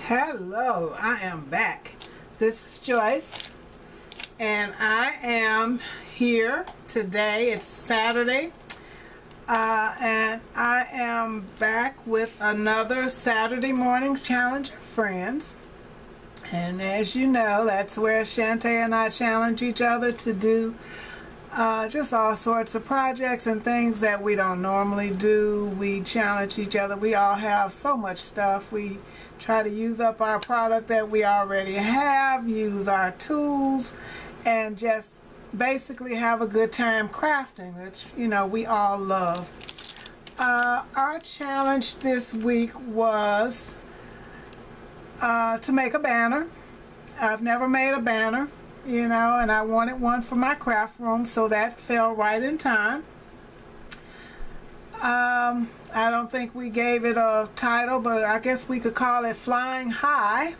Hello, I am back. This is Joyce, and I am here today. It's Saturday, and I am back with another Saturday Mornings Challenge of Friends. And as you know, that's where Shanta and I challenge each other to do just all sorts of projects and things that we don't normally do. We challenge each other. We all have so much stuff. We try to use up our product that we already have, use our tools, and just basically have a good time crafting, which, you know, we all love. Our challenge this week was to make a banner. I've never made a banner, you know, and I wanted one for my craft room, so that fell right in time. I don't think we gave it a title, but I guess we could call it Flying High.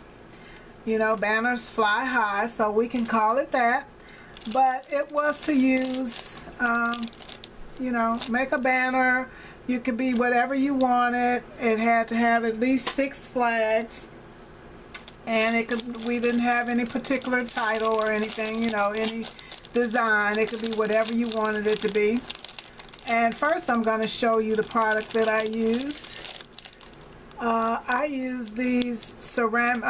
You know, banners fly high, so we can call it that. But it was to use, you know, make a banner. You could be whatever you wanted. It had to have at least 6 flags. And it could, we didn't have any particular title or anything, you know, any design. It could be whatever you wanted it to be. And first I'm going to show you the product that I used. I used these ceramic,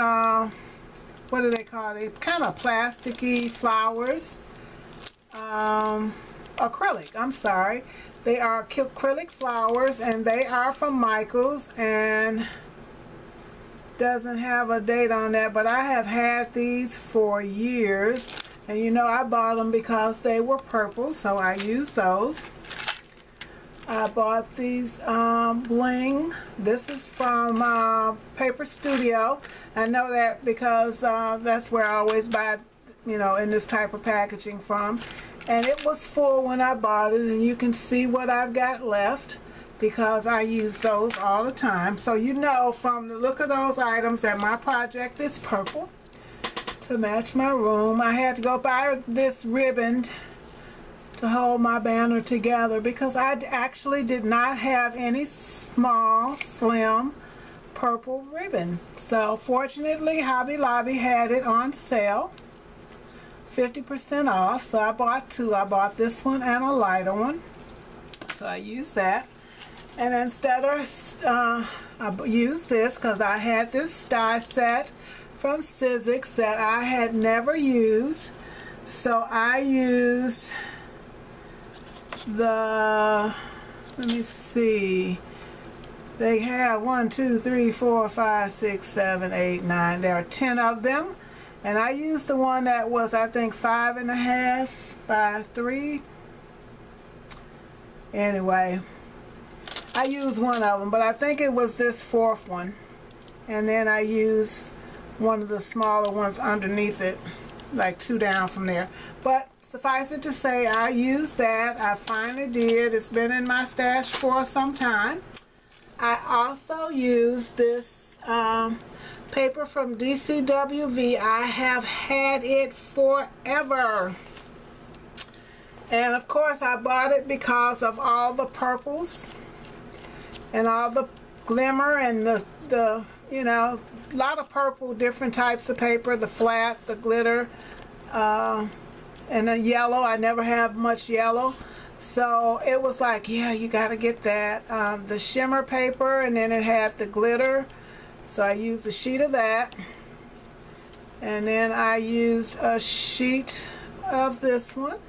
what do they call it? Kind of plasticky flowers. Acrylic, I'm sorry. They are acrylic flowers, and they are from Michael's, and doesn't have a date on that, but I have had these for years. And you know, I bought them because they were purple, so I used those. I bought these bling. This is from Paper Studio. I know that because that's where I always buy, you know, in this type of packaging from. And it was full when I bought it, and you can see what I've got left because I use those all the time. So you know from the look of those items that my project is purple to match my room. I had to go buy this ribbon to hold my banner together because I actually did not have any small, slim purple ribbon. So fortunately, Hobby Lobby had it on sale, 50% off. So I bought 2. I bought this one and a lighter one. So I used that. And instead of, I used this because I had this die set from Sizzix that I had never used. So I used the, let me see, they have 1, 2, 3, 4, 5, 6, 7, 8, 9. There are 10 of them, and I used the one that was, I think, 5.5 by 3. Anyway, I used one of them, but I think it was this 4th one, and then I used one of the smaller ones underneath it, like 2 down from there. But suffice it to say, I used that. I finally did. It's been in my stash for some time. I also used this paper from DCWV. I have had it forever. And of course I bought it because of all the purples and all the glimmer and the you know, a lot of purple, different types of paper, the flat, the glitter, and the yellow. I never have much yellow, so it was like, yeah, you got to get that. The shimmer paper, and then it had the glitter, so I used a sheet of that, and then I used a sheet of this one.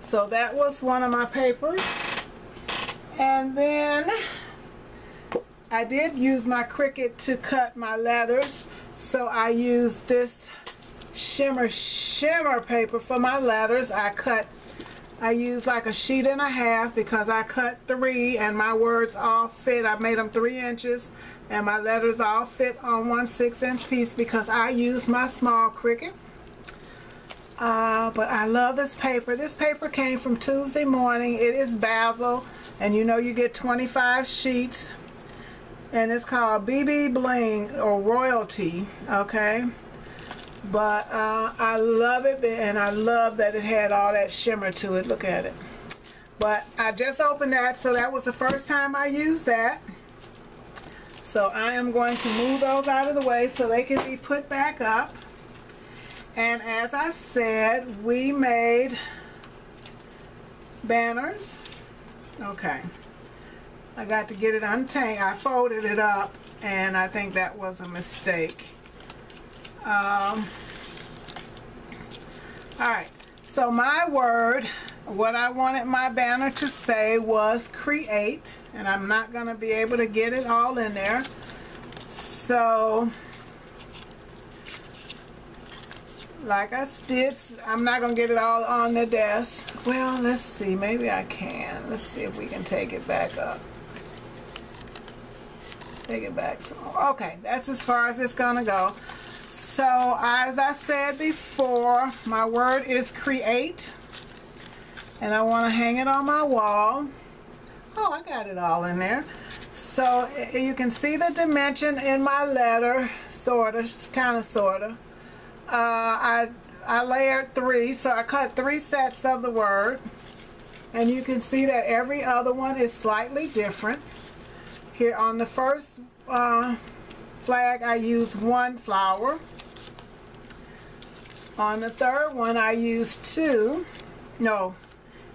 So that was one of my papers. And then I did use my Cricut to cut my letters, so I used this shimmer paper for my letters. I used like a sheet and a half because I cut 3 and my words all fit. I made them 3 inches and my letters all fit on one 6-inch piece because I used my small Cricut. But I love this paper. This paper came from Tuesday Morning. It is Basil, and you know you get 25 sheets, and it's called BB Bling or Royalty, okay? But I love it, and I love that it had all that shimmer to it. Look at it. But I just opened that, so that was the first time I used that. So I am going to move those out of the way so they can be put back up. And as I said, we made banners. Okay. I got to get it untangled. I folded it up and I think that was a mistake. Alright, so my word, what I wanted my banner to say was create, and I'm not going to be able to get it all in there. So, like I did, I'm not going to get it all on the desk. Well, let's see, maybe I can. Let's see if we can take it back up. Take it back some more. Okay, that's as far as it's going to go. So, as I said before, my word is create. And I want to hang it on my wall. Oh, I got it all in there. So, you can see the dimension in my letter, sort of, kind of, sort of. I layered 3, so I cut 3 sets of the word. And you can see that every other one is slightly different. Here on the first flag, I used 1 flower. On the third one, I used 2. No.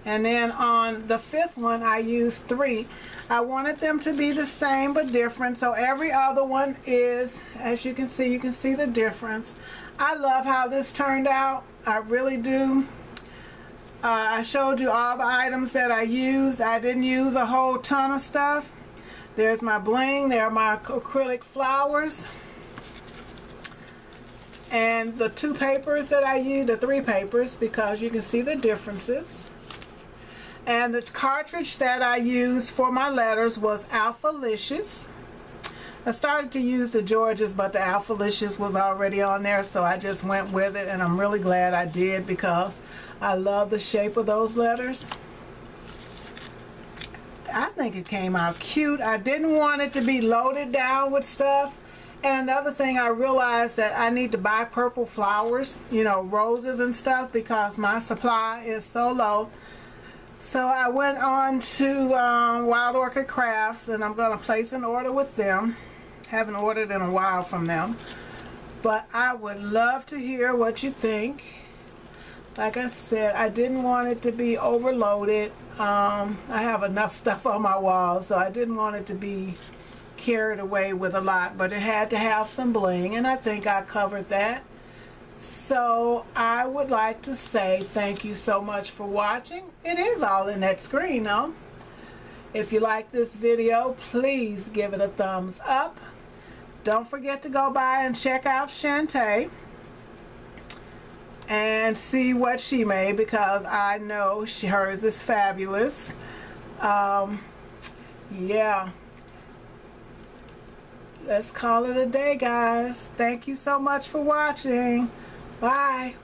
And then on the 5th one, I used 3. I wanted them to be the same but different. So every other one is, as you can see the difference. I love how this turned out. I really do. I showed you all the items that I used. I didn't use a whole ton of stuff. There's my bling. There are my acrylic flowers. And the 2 papers that I used, the 3 papers, because you can see the differences. And the cartridge that I used for my letters was Alphalicious. I started to use the Georges, but the Alphalicious was already on there, so I just went with it, and I'm really glad I did because I love the shape of those letters. I think it came out cute. I didn't want it to be loaded down with stuff. And another thing, I realized that I need to buy purple flowers, you know, roses and stuff, because my supply is so low. So I went on to Wild Orchid Crafts, and I'm going to place an order with them. Haven't ordered in a while from them. But I would love to hear what you think. Like I said, I didn't want it to be overloaded. I have enough stuff on my wall, so I didn't want it to be carried away with a lot, but it had to have some bling, and I think I covered that. So I would like to say thank you so much for watching. It is all in that screen, though. If you like this video, please give it a thumbs up. Don't forget to go by and check out Shanta and see what she made, because I know hers is fabulous. Yeah. Let's call it a day, guys. Thank you so much for watching. Bye.